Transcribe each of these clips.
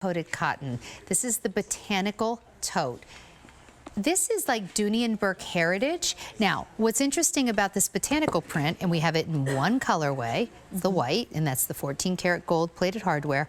coated cotton. This is the Botanical Tote. This is like Dooney and Bourke heritage. Now, what's interesting about this botanical print, and we have it in one colorway, the white, and that's the 14-karat gold plated hardware.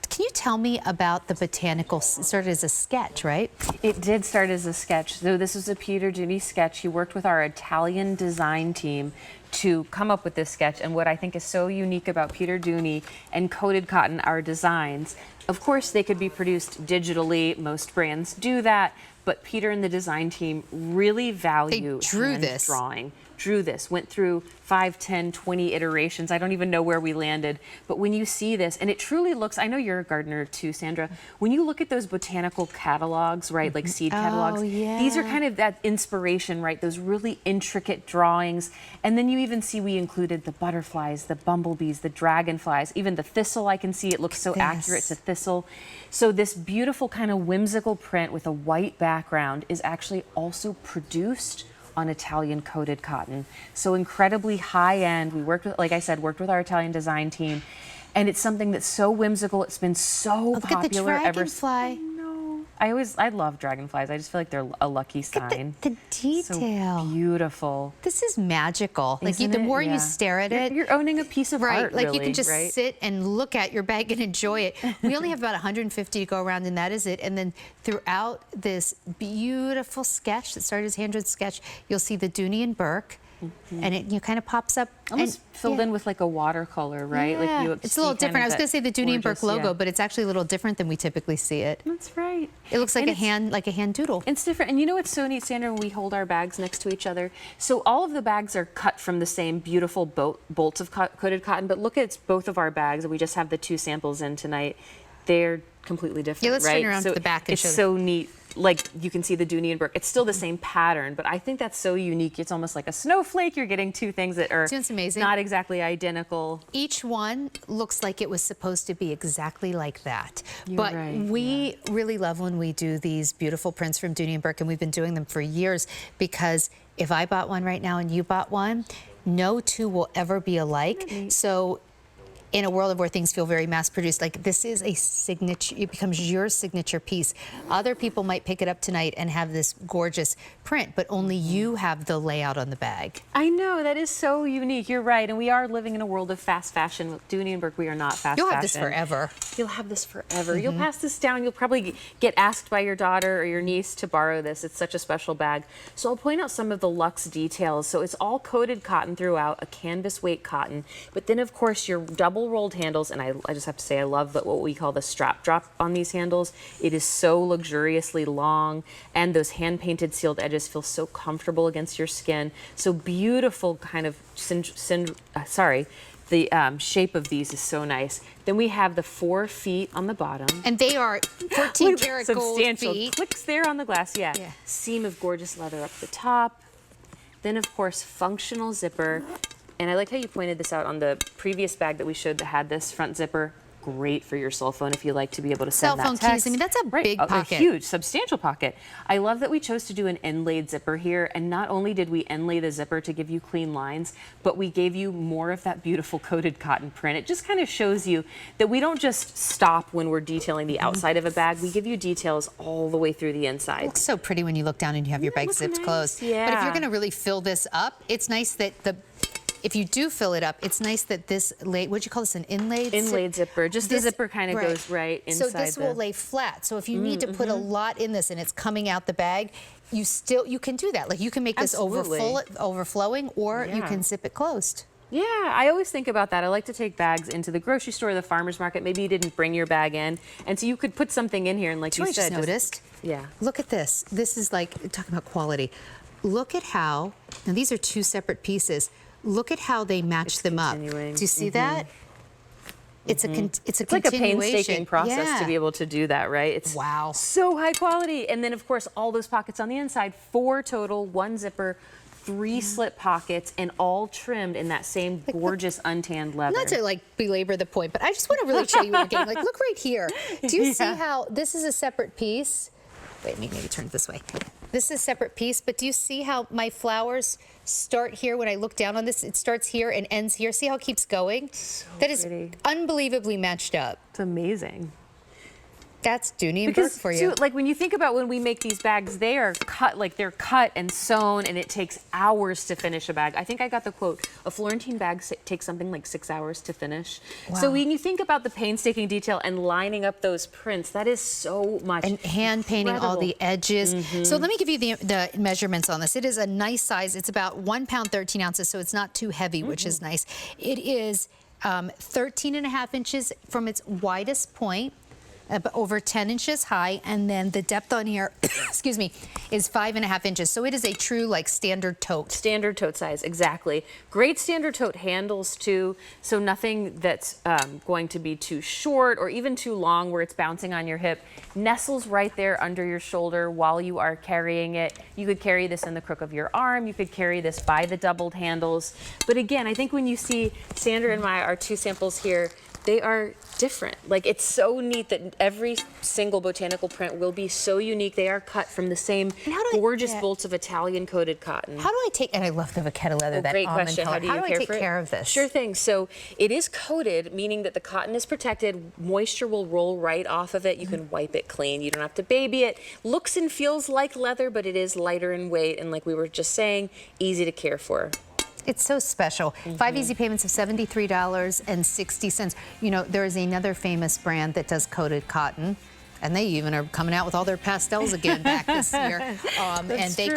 Can you tell me about the botanical? It started as a sketch, right? It did start as a sketch. So this was a Peter Dooney sketch. He worked with our Italian design team to come up with this sketch. And what I think is so unique about Peter Dooney and coated cotton, our designs, of course they could be produced digitally. Most brands do that. But Peter and the design team really value hand drawing. Drew this, went through 5, 10, 20 iterations. I don't even know where we landed. But when you see this, and it truly looks, I know you're a gardener too, Sandra. When you look at those botanical catalogs, right, like seed catalogs, these are kind of that inspiration, right? Those really intricate drawings. And then you even see we included the butterflies, the bumblebees, the dragonflies, even the thistle. I can see it looks so accurate to thistle. So this beautiful kind of whimsical print with a white background is actually also produced on Italian coated cotton. So incredibly high end. We worked with, like I said, worked with our Italian design team. And it's something that's so whimsical. It's been so Look popular at the dragonfly. I love dragonflies. I just feel like they're a lucky sign. The detail. So beautiful. This is magical. Like the more you stare at it, you're owning a piece of art. Like really, you can just sit and look at your bag and enjoy it. We only have about 150 to go around, and that is it. And then throughout this beautiful sketch that started as hand-drawn sketch, you'll see the Dooney and Bourke. And it kind of pops up. Almost filled in with like a watercolor, right? Yeah. Like it's a little different. I was going to say the Dooney and Bourke logo, but it's actually a little different than we typically see it. That's right. It looks like a hand doodle. It's different. And you know what's so neat, Sandra, when we hold our bags next to each other? So all of the bags are cut from the same beautiful bolts of coated cotton, but look at both of our bags. We just have the 2 samples in tonight. They're completely different, yeah, let's right? turn around to the back and show it's so neat. Like you can see the Dooney and Bourke. It's still the same pattern, but I think that's so unique. It's almost like a snowflake. You're getting 2 things that are not exactly identical. Each one looks like it was supposed to be exactly like that. But we really love when we do these beautiful prints from Dooney and Bourke, and we've been doing them for years, because if I bought one right now and you bought one, no two will ever be alike. So in a world of where things feel very mass-produced, like this is a signature, it becomes your signature piece. Other people might pick it up tonight and have this gorgeous print, but only you have the layout on the bag. I know, that is so unique. You're right, and we are living in a world of fast fashion. With Dooney and Bourke, we are not fast fashion. You'll have this forever. You'll have this forever. You'll pass this down. You'll probably get asked by your daughter or your niece to borrow this. It's such a special bag. So I'll point out some of the luxe details. So it's all coated cotton throughout, a canvas weight cotton, but then of course your double rolled handles, and I just have to say I love what we call the strap drop on these handles. It is so luxuriously long, and those hand painted sealed edges feel so comfortable against your skin. So beautiful kind of the shape of these is so nice. Then we have the 4 feet on the bottom. And they are 14 karat gold substantial feet. Clicks there on the glass, Seam of gorgeous leather up the top. Then of course functional zipper. And I like how you pointed this out on the previous bag that we showed that had this front zipper. Great for your cell phone if you like to be able to send that text. Cell phone keys, I mean, that's a big pocket. A huge, substantial pocket. I love that we chose to do an inlaid zipper here, and not only did we inlay the zipper to give you clean lines, but we gave you more of that beautiful coated cotton print. It just kind of shows you that we don't just stop when we're detailing the outside of a bag. We give you details all the way through the inside. It looks so pretty when you look down and you have your bag zipped closed. But if you're going to really fill this up, it's nice that if you do fill it up, it's nice that this what'd you call this, an inlaid? Inlaid zipper. Just the zipper kind of goes right inside. So this will lay flat. So if you need to put a lot in this and it's coming out the bag, you can do that. Like you can make this overflowing, or you can zip it closed. Yeah, I always think about that. I like to take bags into the grocery store, the farmer's market. Maybe you didn't bring your bag in, and so you could put something in here, and like you said, I just noticed. Look at this. This is like talking about quality. Look at how, now these are 2 separate pieces. Look at how they match them up. Do you see that? It's it's like a painstaking process to be able to do that, right? It's so high quality. And then of course all those pockets on the inside, 4 total, 1 zipper, 3 slip pockets, and all trimmed in that same gorgeous untanned leather. Not to like belabor the point, but I just want to really show you what you're getting. Like, look right here. Do you see how this is a separate piece? Wait, maybe turn it this way. This is a separate piece, but do you see how my flowers start here? When I look down on this, it starts here and ends here. See how it keeps going? So that is unbelievably matched up. It's amazing. That's Dooney and Bourke for you. Too, like when you think about when we make these bags, they are cut, like they're cut and sewn, and it takes hours to finish a bag. I think I got the quote, a Florentine bag takes something like 6 hours to finish. Wow. So when you think about the painstaking detail and lining up those prints, that is so much. And hand painting all the edges. So let me give you the measurements on this. It is a nice size. It's about 1 pound, 13 ounces, so it's not too heavy, which is nice. It is 13.5 inches from its widest point, over 10 inches high, and then the depth on here, excuse me, is 5.5 inches. So it is a true like standard tote. Standard tote size, exactly. Great standard tote handles too, so nothing that's going to be too short or even too long where it's bouncing on your hip. Nestles right there under your shoulder while you are carrying it. You could carry this in the crook of your arm. You could carry this by the doubled handles. But again, I think when you see Sandra and our 2 samples here, they are different. Like, it's so neat that every single botanical print will be so unique. They are cut from the same gorgeous bolts of Italian coated cotton. How do I take, and I love the vachetta leather, that great almond question. color. How do I take care of this? Sure thing. So it is coated, meaning that the cotton is protected. Moisture will roll right off of it. You can wipe it clean. You don't have to baby it. Looks and feels like leather, but it is lighter in weight, and like we were just saying, easy to care for. It's so special. 5 easy payments of $73.60. You know, there is another famous brand that does coated cotton, and they even are coming out with all their pastels again back this year. And they